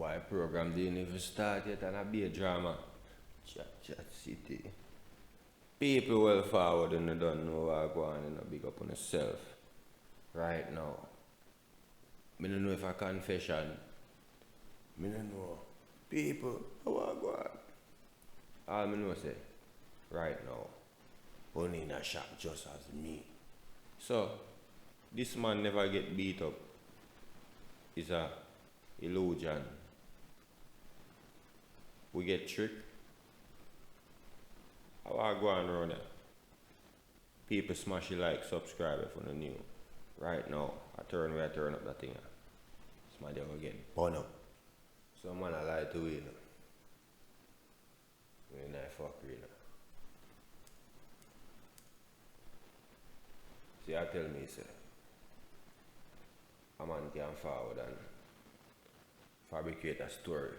Boy, program didn't even start yet and I be a drama. Chat City. People well forward and they don't know what go on and big up on yourself. Right now. I don't know if a confession. I don't know. People, how I go on? All I know say, right now, only in a shop just as me. So, this man never get beat up. It's a illusion. We get tricked. How I go on around there? People smash the like, subscribe if you're new. Right now, I turn up that thing. Somebody will get burn up. Some man I lie to you, you know. When I fuck you, know. See, I tell me, say, a man can forward and fabricate a story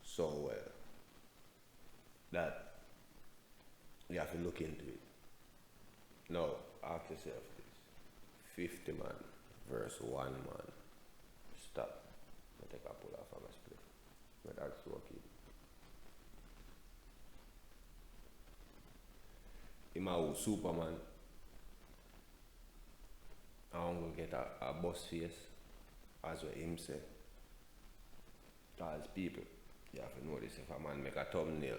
so well that you have to look into it. Now, ask yourself this. 50 man versus 1 man. Stop. I take a pull off of my split. But that's working. Him a Superman. I'm gonna get a boss face, as what him say. As people, you have to notice if a man make a thumbnail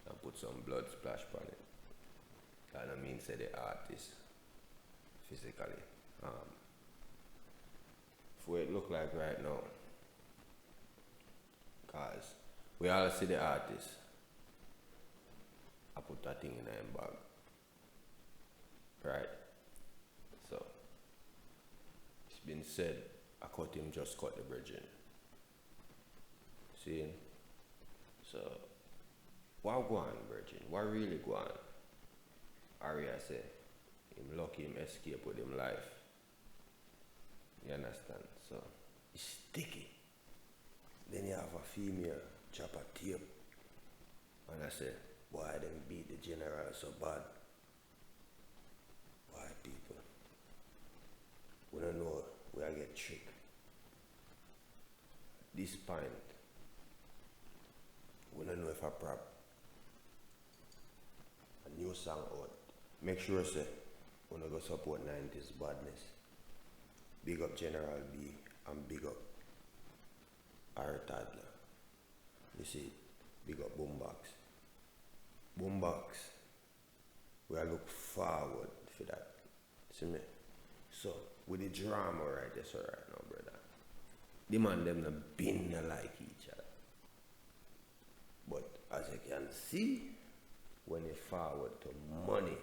and put some blood splash on it. That don't mean say the artist physically. For it look like right now. Cause we all see the artist. I put that thing in him bag. Right? So it's been said, I cut him, just cut the bridging. See? So what go on, Virgin? What really go on? Aria say, him lucky him escape with him life. You understand? So it's sticky. Then you have a female chop a tape. And I say, boy, them beat the general so bad. Why people? We don't know where I get tricked. This point, we don't know if I prop a new song out. Make sure say when I go support 90s badness. Big up General B and big up our Toddler. You see, big up Boombox. Boombox, we are look forward for that. See me? So with the drama right there, so right now, brother. The man them not been like each other. But as you can see, when you forward to money,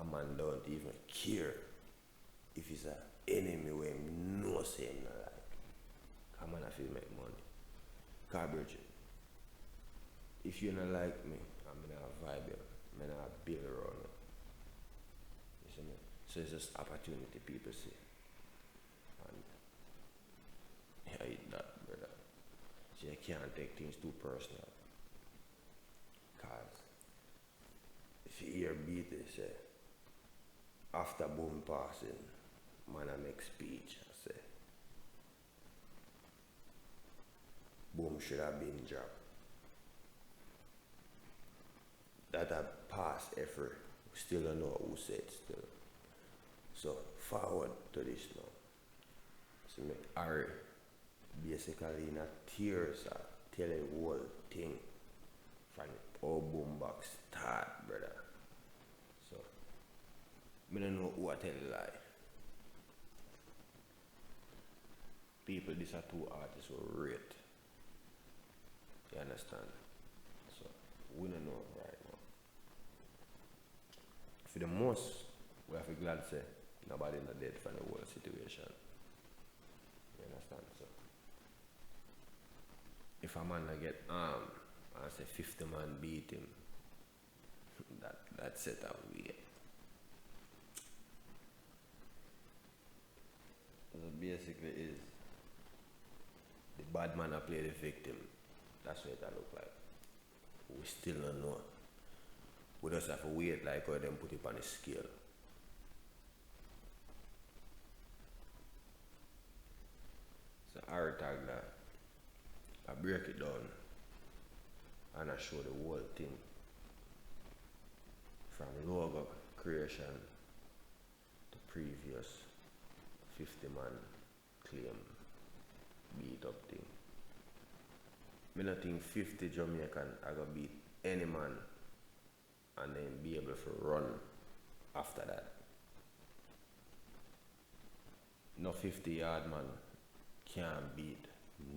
a man don't even care if he's an enemy when him no say him not like. Come on, I feel make money. Garbage. If you not like me, I'm gonna vibe you. I'm gonna build around you. You see me? So it's just opportunity people see. And I hate that, brother. So you can't take things too personal. Cause if you hear beat they say, after boom passing, man I make speech, I say, boom should have been dropped. That a past effort, still don't know who said still. So forward to this now. So make Ari basically in a tears tell the whole thing from all boombox start, brother. So I don't know who I tell a lie. People, these are two artists who rate. You understand? So we don't know right now. For the most, we have to glad say nobody not dead from the whole situation. You understand? So if a man not get armed and say 50 man beat him, that's it out weird. So basically is the bad man that play the victim. That's what that look like. We still don't know. We just have to wait like how them put it on the scale. So art Toddler, I break it down and I show the whole thing from logo creation to previous 50 man claim beat up thing. Me not think 50 Jamaican I gonna beat any man and then be able to run after that. No 50-yard man can't beat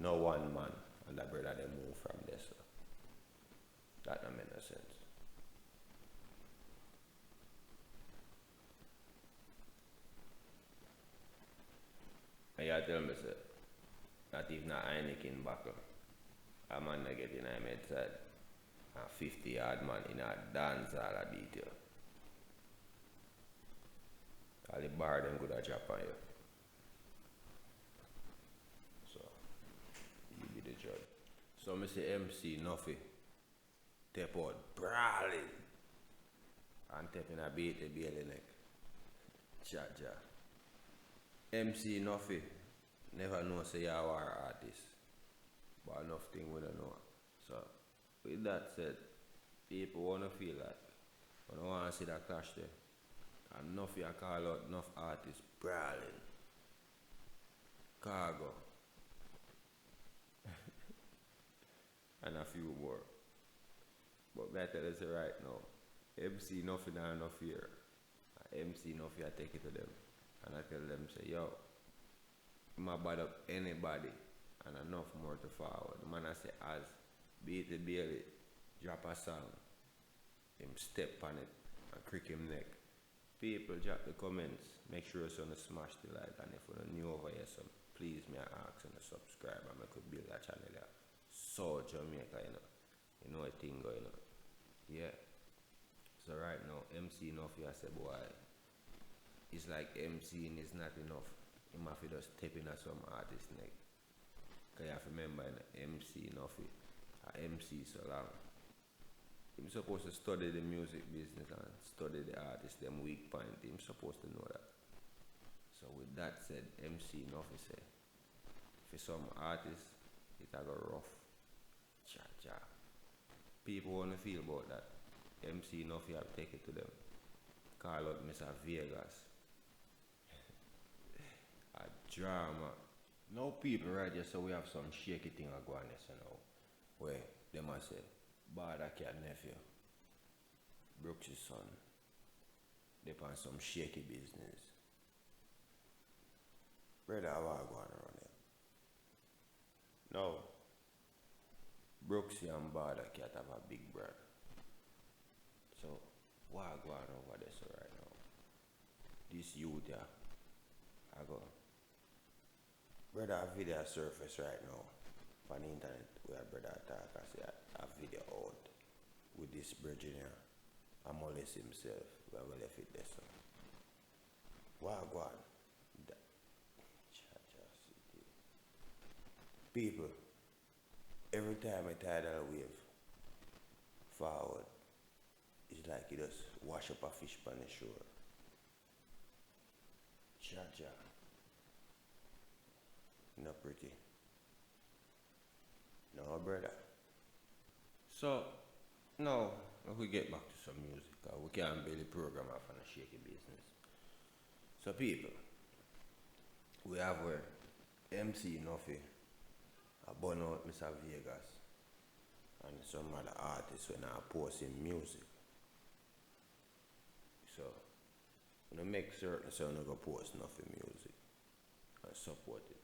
no one man and that brother they move from there, so that don't make no sense. And you tell me say not even a Heineken buckle. A man that get in a med side. A 50-yard man in a dancehall a beat you. All the bar them could have drop on you. So you be the judge. So me say MC Nuffy step out brawling and tapping a beat the belly neck. Cha cha. MC Nuffy never know say you are an artist. But enough thing we don't know. So with that said, people wanna feel that. But I wanna see that clash there. And enough you call out enough artists brawling. Cargo. And a few more. But I tell you say right now, MC nothing and enough here. MC nothing I take it to them. And I tell them say, yo, I'm not bad up anybody and enough more to forward. The man I say as beat the Bailey, drop a song, him step on it and crick him neck. People drop the comments, make sure you smash the like, and if you're new over here, so please me ask and subscribe and I could build that channel there. So Jamaica, you know a thing going on. Yeah. So right now, MC enough I say boy, it's like MCing is not enough. You have to just step in at some artist neck. Cause you have to remember MC enough, MC so long. I'm supposed to study the music business and study the artist, them weak point. I'm supposed to know that. So with that said, MC enough say, for some artists, it's a go rough. Cha cha. People wanna feel about that. MC enough you have to take it to them. Call out Mr. Vegas. A drama. No people right here, so we have some shaky thing going on, you know. Where they must say, Bada Cat nephew, Brooks' son, they find some shaky business. Brother, how I go on around here? No. Brooks and Bada Cat have a big brand. So, what I go on over there so right now? This youth here, I go. Brother, a video surface right now on the internet where brother talk. I say a video out with this bridging here. I'm molest himself. We have left it there. So. Wagwan. People, every time I tidal wave forward, it's like you just wash up a fish on the shore. Cha-cha. Not pretty. No, brother. So, now, if we get back to some music, we can't build a program off on a shaky business. So, people, we have where MC Nuffy, a burn out Mr. Vegas, and some other artists when are posting music. So, we make certain so we go post Nuffy music and support it.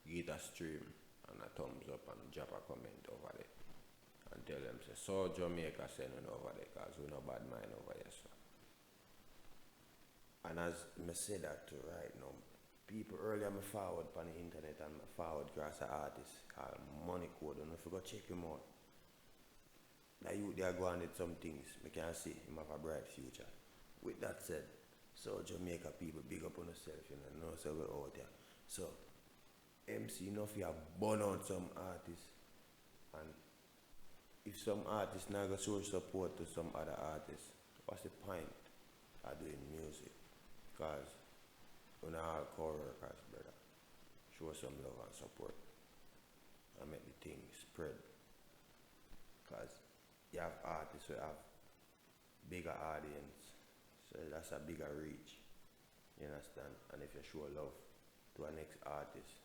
Get a stream and a thumbs up and drop a comment over there and tell them say so Jamaica sending over there because we no bad mind over here, so. And as I say that too right now, people earlier me forward on the internet and me forward across an artist called Money Code, and if you go check him out, now you they are going with some things we can see him have a bright future. With that said, so Jamaica people big up on yourself, know so we're out there. So MC Nuffy have burn out some artists, and if some artists now go show support to some other artists, what's the point of doing music? Because we're not all co-workers, brother. show some love and support and make the thing spread. Because you have artists who have bigger audience, so that's a bigger reach. You understand? And if you show love to our next artist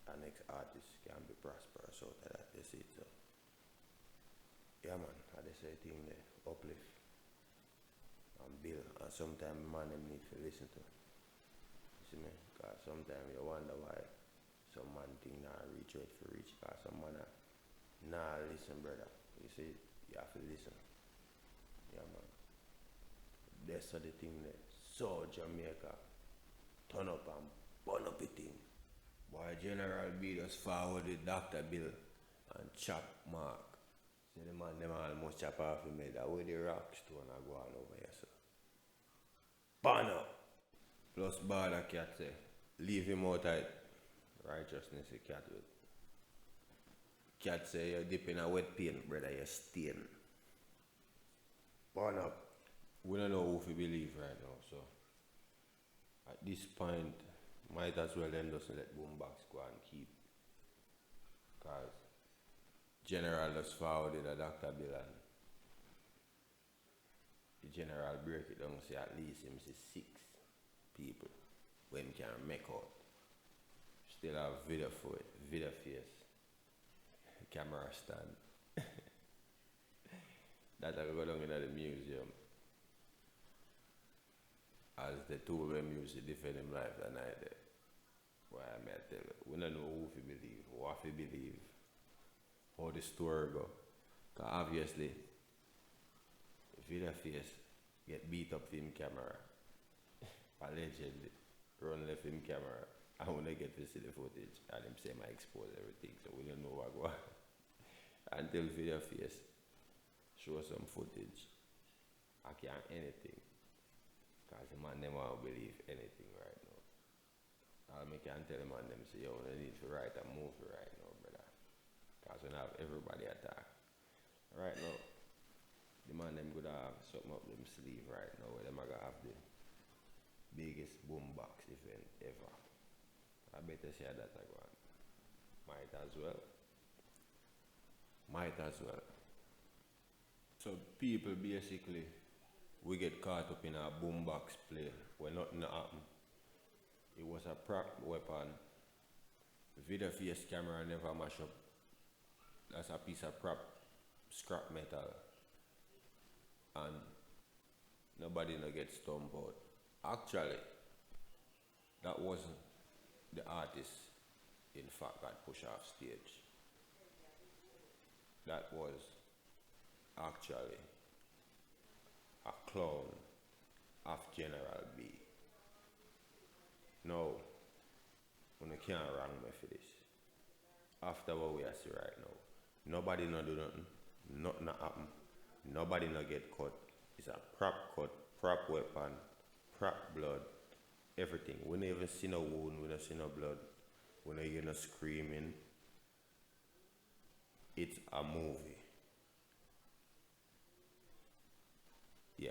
can be prosperous out of that. You see it, so yeah man, I just say thing there, uplift and build, and sometimes man them need to listen to. You see me? Because sometimes you wonder why some man think not reach out for reach, because some man nah listen brother. You see, you have to listen. Yeah man. That's the thing there. So Jamaica, turn up and burn up the thing. Boy General B just forward with Dr. Bill and chop Mark. See the man them almost chop off him head. That way the rock stone are going over here, so. Burn up! Plus Border Cat say, leave him out of righteousness the cat with. Cat say you dip in a wet paint, brother, you stain. Burn up. We don't know who to believe right now, so at this point, might as well them just let Boombox go and keep. Cause General just forwarded a Dr. Bill and the General break it down say at least him see 6 people when he can make out. Still have video for it, video face, camera stand. That I go down in the museum. As the two of them used to defend him life that night there. Why I may tell you, we don't know who to believe, what to believe, how the story go. Cause obviously, video face get beat up film camera, allegedly, run left film camera. I wanna get to see the footage and him say I expose everything, so we don't know what go on. Until video face show some footage, I can't anything. Because the man them won't believe anything right now. All I can tell the man them say, yo, they need to write a movie right now, brother. Because we have everybody attack. Right now, the man them gonna have something up them sleeve right now where them are gonna have the biggest boombox event ever. I better say that I go on. Might as well. Might as well. So people basically, we get caught up in a boombox play where nothing happened. It was a prop weapon. Video face camera never mash up. That's a piece of prop scrap metal. And nobody no get stumped out. Actually, that wasn't the artist in fact got pushed off stage. That was actually a clone of General B. No, you can't wrong me for this. After what we are see right now, nobody no do nothing, nothing happen, nobody no get cut. It's a prop cut, prop weapon, prop blood, everything. We don't even see no wound, we don't see no blood, we don't hear no screaming. It's a movie. Yeah.